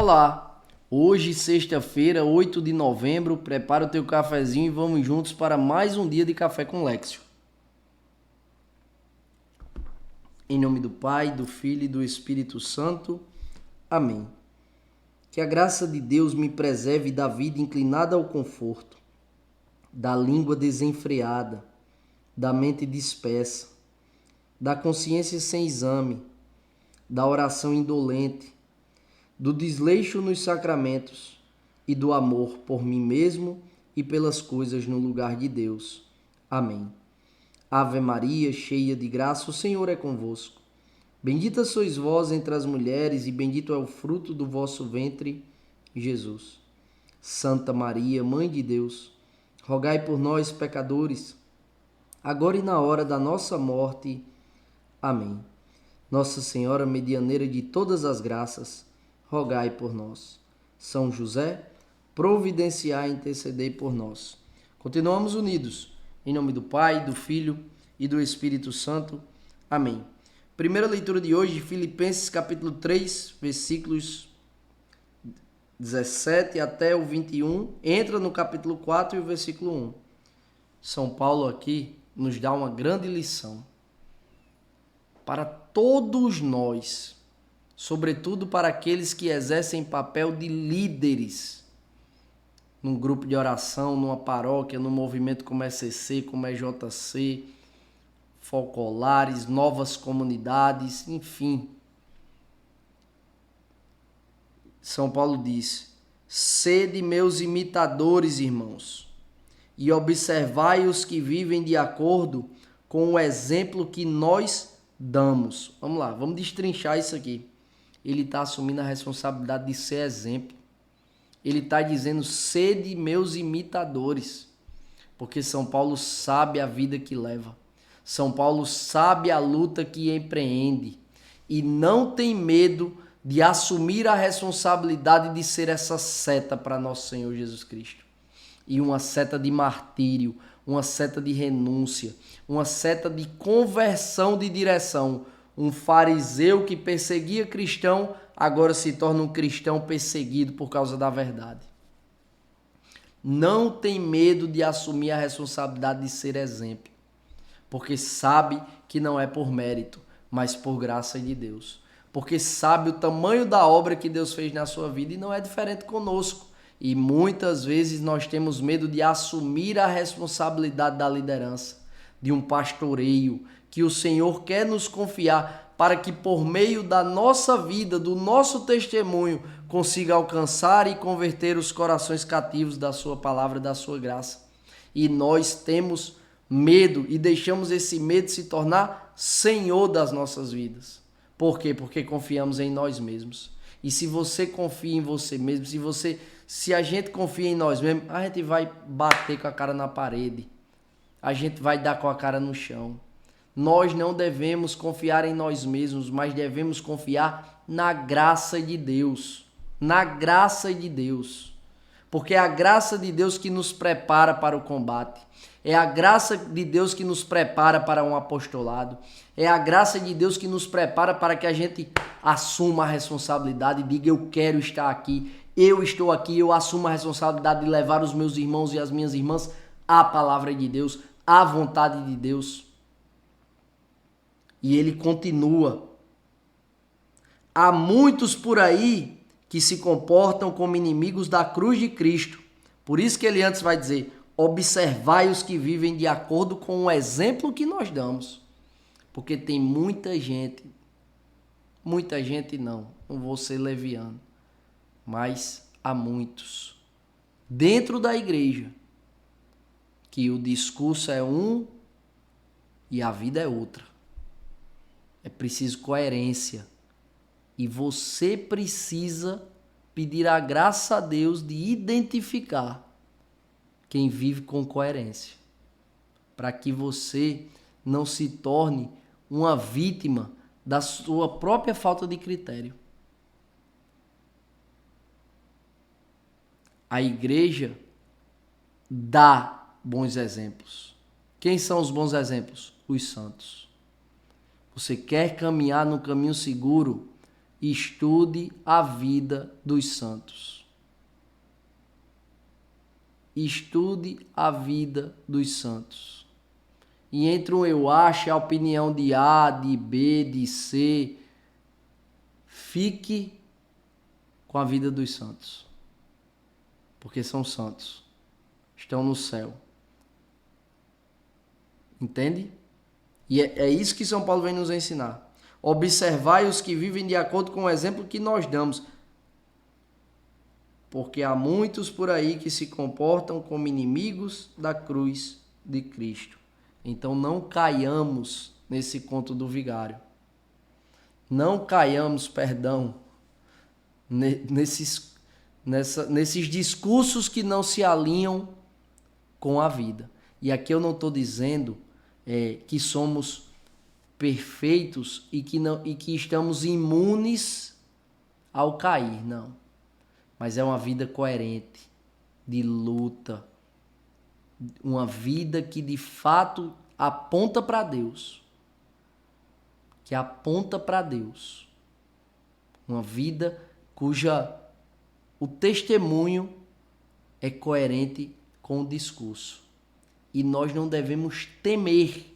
Olá, hoje sexta-feira, 8 de novembro, prepara o teu cafezinho e vamos juntos para mais um dia de Café com Lexio. Em nome do Pai, do Filho e do Espírito Santo. Amém. Que a graça de Deus me preserve da vida inclinada ao conforto, da língua desenfreada, da mente dispersa, da consciência sem exame, da oração indolente, do desleixo nos sacramentos e do amor por mim mesmo e pelas coisas no lugar de Deus. Amém. Ave Maria, cheia de graça, o Senhor é convosco. Bendita sois vós entre as mulheres e bendito é o fruto do vosso ventre, Jesus. Santa Maria, Mãe de Deus, rogai por nós, pecadores, agora e na hora da nossa morte. Amém. Nossa Senhora, medianeira de todas as graças, rogai por nós. São José, providenciai e intercedei por nós. Continuamos unidos, em nome do Pai, do Filho e do Espírito Santo. Amém. Primeira leitura de hoje, Filipenses capítulo 3, versículos 17 até o 21. Entra no capítulo 4 e o versículo 1. São Paulo aqui nos dá uma grande lição para todos nós, sobretudo para aqueles que exercem papel de líderes num grupo de oração, numa paróquia, num movimento como ECC, como EJC, focolares, novas comunidades, enfim. São Paulo diz: sede meus imitadores, irmãos, e observai os que vivem de acordo com o exemplo que nós damos. Vamos lá, vamos destrinchar isso aqui. Ele está assumindo a responsabilidade de ser exemplo. Ele está dizendo: sede meus imitadores. Porque São Paulo sabe a vida que leva. São Paulo sabe a luta que empreende. E não tem medo de assumir a responsabilidade de ser essa seta para nosso Senhor Jesus Cristo. E uma seta de martírio, uma seta de renúncia, uma seta de conversão de direção. Um fariseu que perseguia cristão, agora se torna um cristão perseguido por causa da verdade. Não tem medo de assumir a responsabilidade de ser exemplo, porque sabe que não é por mérito, mas por graça de Deus. Porque sabe o tamanho da obra que Deus fez na sua vida e não é diferente conosco. E muitas vezes nós temos medo de assumir a responsabilidade da liderança, de um pastoreio, que o Senhor quer nos confiar para que por meio da nossa vida, do nosso testemunho, consiga alcançar e converter os corações cativos da sua palavra, da sua graça. E nós temos medo e deixamos esse medo se tornar senhor das nossas vidas. Por quê? Porque confiamos em nós mesmos. E se você confia em você mesmo, se a gente confia em nós mesmos, a gente vai bater com a cara na parede. A gente vai dar com a cara no chão. Nós não devemos confiar em nós mesmos, mas devemos confiar na graça de Deus. Na graça de Deus. Porque é a graça de Deus que nos prepara para o combate. É a graça de Deus que nos prepara para um apostolado. É a graça de Deus que nos prepara para que a gente assuma a responsabilidade e diga: eu quero estar aqui, eu estou aqui, eu assumo a responsabilidade de levar os meus irmãos e as minhas irmãs à palavra de Deus, à vontade de Deus. E ele continua: há muitos por aí que se comportam como inimigos da cruz de Cristo. Por isso que ele antes vai dizer: observai os que vivem de acordo com o exemplo que nós damos. Porque tem muita gente não vou ser leviano, mas há muitos dentro da igreja que o discurso é um e a vida é outra. É preciso coerência. E você precisa pedir a graça a Deus de identificar quem vive com coerência, para que você não se torne uma vítima da sua própria falta de critério. A igreja dá bons exemplos. Quem são os bons exemplos? Os santos. Você quer caminhar no caminho seguro? Estude a vida dos santos. Estude a vida dos santos. E entre um eu acho, a opinião de A, de B, de C, fique com a vida dos santos. Porque são santos. Estão no céu. Entende? E é isso que São Paulo vem nos ensinar. Observai os que vivem de acordo com o exemplo que nós damos. Porque há muitos por aí que se comportam como inimigos da cruz de Cristo. Então não caiamos nesse conto do vigário. Não caiamos, nesses discursos que não se alinham com a vida. E aqui eu não estou dizendo que somos perfeitos e que estamos imunes ao cair, não. Mas é uma vida coerente, de luta, uma vida que de fato aponta para Deus, que aponta para Deus, uma vida o testemunho é coerente com o discurso. E nós não devemos temer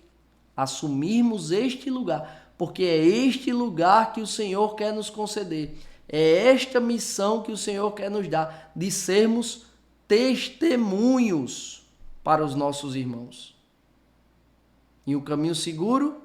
assumirmos este lugar, porque é este lugar que o Senhor quer nos conceder. É esta missão que o Senhor quer nos dar, de sermos testemunhos para os nossos irmãos. E o caminho seguro,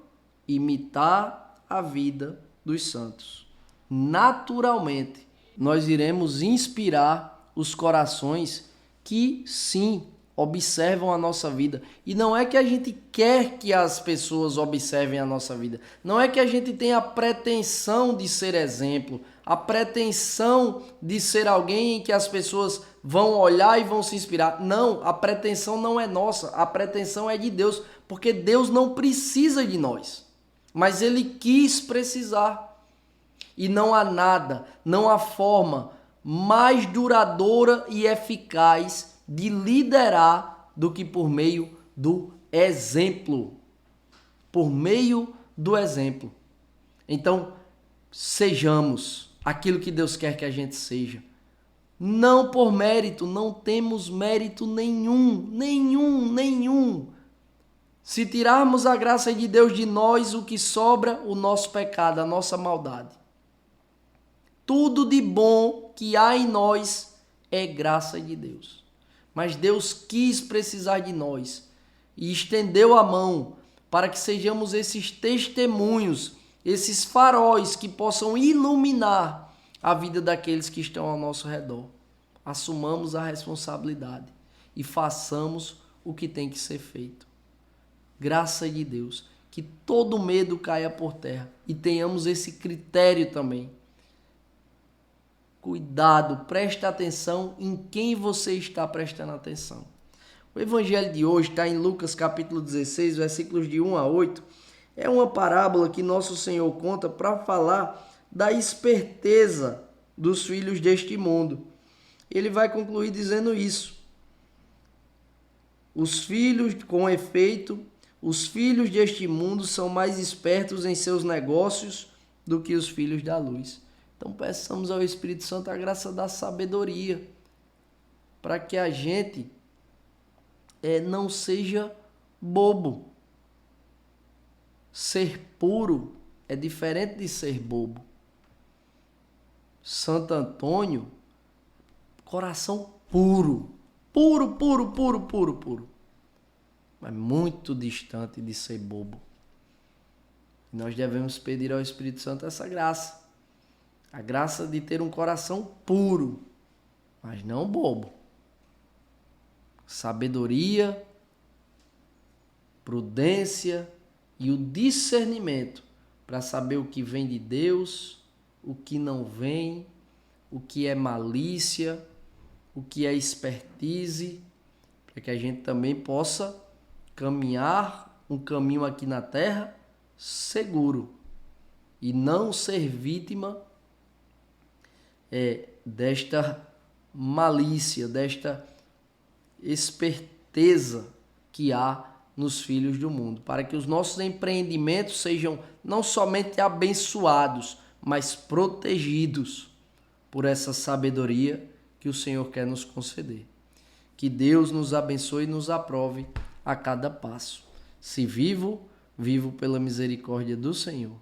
imitar a vida dos santos. Naturalmente, nós iremos inspirar os corações que, sim, observam a nossa vida. E não é que a gente quer que as pessoas observem a nossa vida. Não é que a gente tenha a pretensão de ser exemplo, a pretensão de ser alguém em que as pessoas vão olhar e vão se inspirar. Não, a pretensão não é nossa, a pretensão é de Deus, porque Deus não precisa de nós, mas Ele quis precisar. E não há nada, não há forma mais duradoura e eficaz de liderar do que por meio do exemplo. Por meio do exemplo. Então, sejamos aquilo que Deus quer que a gente seja. Não por mérito, não temos mérito nenhum. Se tirarmos a graça de Deus de nós, o que sobra? O nosso pecado, a nossa maldade. Tudo de bom que há em nós é graça de Deus. Mas Deus quis precisar de nós e estendeu a mão para que sejamos esses testemunhos, esses faróis que possam iluminar a vida daqueles que estão ao nosso redor. Assumamos a responsabilidade e façamos o que tem que ser feito. Graça de Deus, que todo medo caia por terra e tenhamos esse critério também. Cuidado, presta atenção em quem você está prestando atenção. O evangelho de hoje está em Lucas capítulo 16, versículos de 1 a 8. É uma parábola que nosso Senhor conta para falar da esperteza dos filhos deste mundo. Ele vai concluir dizendo isso. Com efeito, os filhos deste mundo são mais espertos em seus negócios do que os filhos da luz. Então peçamos ao Espírito Santo a graça da sabedoria, para que a gente não seja bobo. Ser puro é diferente de ser bobo. Santo Antônio, coração puro. Puro. Mas muito distante de ser bobo. Nós devemos pedir ao Espírito Santo essa graça. A graça de ter um coração puro, mas não bobo. Sabedoria, prudência e o discernimento para saber o que vem de Deus, o que não vem, o que é malícia, o que é expertise, para que a gente também possa caminhar um caminho aqui na terra seguro e não ser vítima desta malícia, desta esperteza que há nos filhos do mundo, para que os nossos empreendimentos sejam não somente abençoados, mas protegidos por essa sabedoria que o Senhor quer nos conceder. Que Deus nos abençoe e nos aprove a cada passo. Se vivo, vivo pela misericórdia do Senhor.